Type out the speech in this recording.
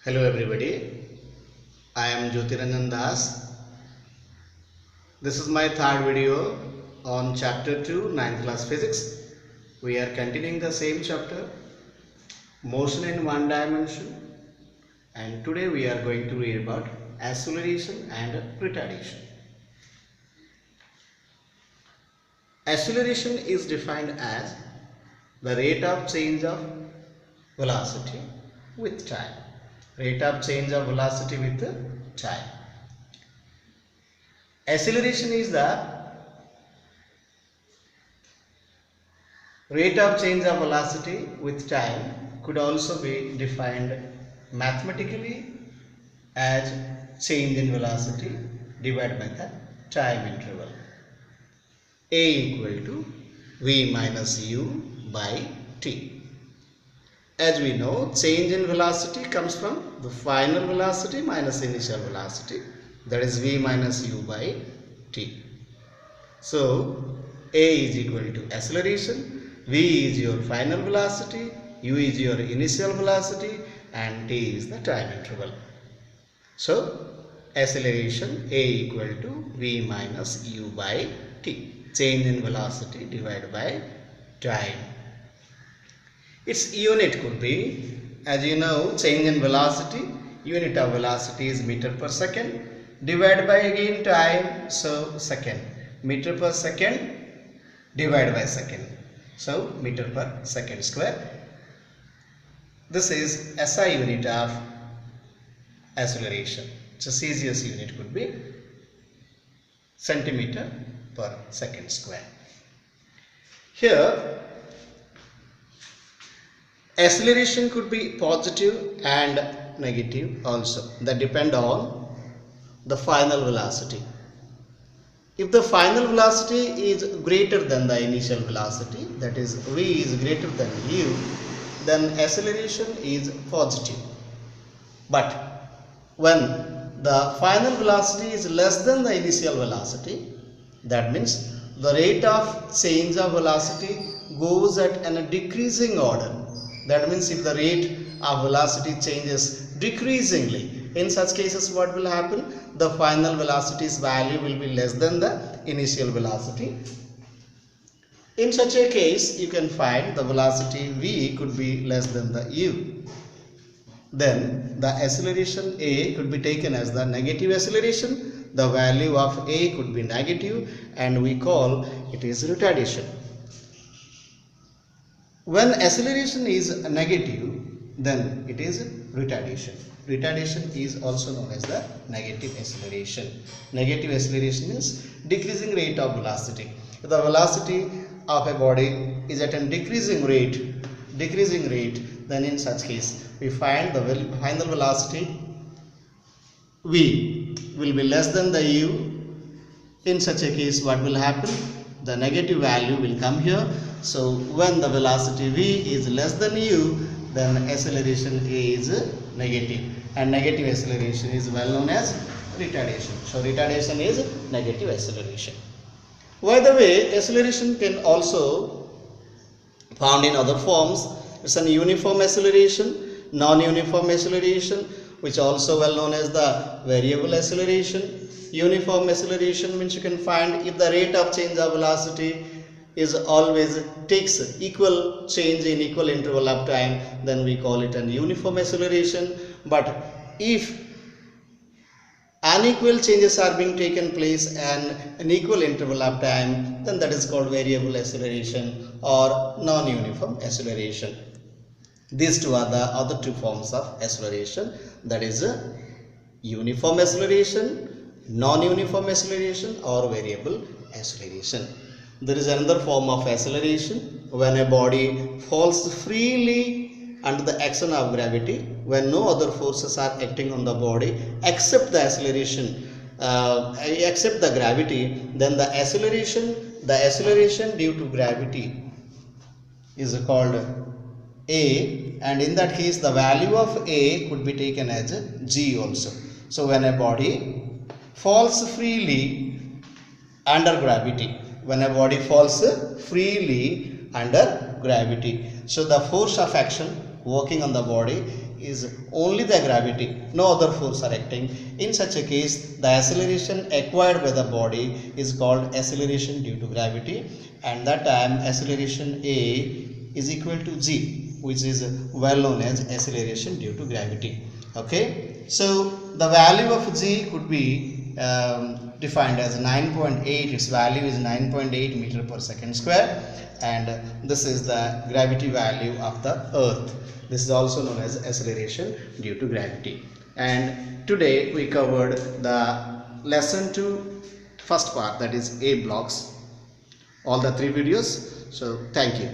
Hello everybody, I am Jyotiranjan Das. This is my third video on chapter 2, ninth class physics. We are continuing the same chapter, motion in one dimension, and today we are going to read about acceleration and retardation. Acceleration is defined as the rate of change of velocity with time. Rate of change of velocity with time. Acceleration is the rate of change of velocity with time, could also be defined mathematically as change in velocity divided by the time interval. A equal to V minus U by T. As we know, change in velocity comes from the final velocity minus initial velocity, that is V minus U by T. So, A is equal to acceleration, V is your final velocity, U is your initial velocity, and T is the time interval. So, acceleration A equal to V minus U by T. Change in velocity divided by time. Its unit could be, as you know, change in velocity, unit of velocity is meter per second, divided by again time, so second. Meter per second divided by second, so meter per second square. This is SI unit of acceleration. So CGS unit could be centimeter per second square. Here acceleration could be positive and negative also, that depend on the final velocity. If the final velocity is greater than the initial velocity, that is V is greater than U, then acceleration is positive. But when the final velocity is less than the initial velocity, that means the rate of change of velocity goes at a decreasing order. That means if the rate of velocity changes decreasingly, in such cases what will happen? The final velocity's value will be less than the initial velocity. In such a case, you can find the velocity V could be less than the U. Then the acceleration A could be taken as the negative acceleration. The value of A could be negative, and we call it is retardation. When acceleration is negative, then it is retardation. Retardation is also known as the negative acceleration. Negative acceleration means decreasing rate of velocity. If the velocity of a body is at a decreasing rate, then in such case we find the final velocity V will be less than the U. In such a case, what will happen? The negative value will come here. So when the velocity V is less than U, then acceleration A is negative, and negative acceleration is well known as retardation. So retardation is negative acceleration. By the way, acceleration can also found in other forms. It's an uniform acceleration, non-uniform acceleration, which also well known as the variable acceleration. Uniform acceleration means you can find if the rate of change of velocity is always takes equal change in equal interval of time, then we call it an uniform acceleration. But if unequal changes are being taken place and an equal interval of time, then that is called variable acceleration or non-uniform acceleration. These two are the other two forms of acceleration, that is uniform acceleration, non-uniform acceleration, or variable acceleration. There is another form of acceleration when a body falls freely under the action of gravity, when no other forces are acting on the body except the acceleration, except the gravity, then the acceleration due to gravity is called A, and in that case the value of A could be taken as G also. So when a body falls freely under gravity, so the force of action working on the body is only the gravity, no other force are acting. In such a case, the acceleration acquired by the body is called acceleration due to gravity, and that time acceleration A is equal to g, which is well known as acceleration due to gravity. Okay, so the value of g could be defined as 9.8. its value is 9.8 meter per second square, and this is the gravity value of the earth. This is also known as acceleration due to gravity. And today we covered the lesson 2 first part, that is A blocks, all the 3 videos. So thank you.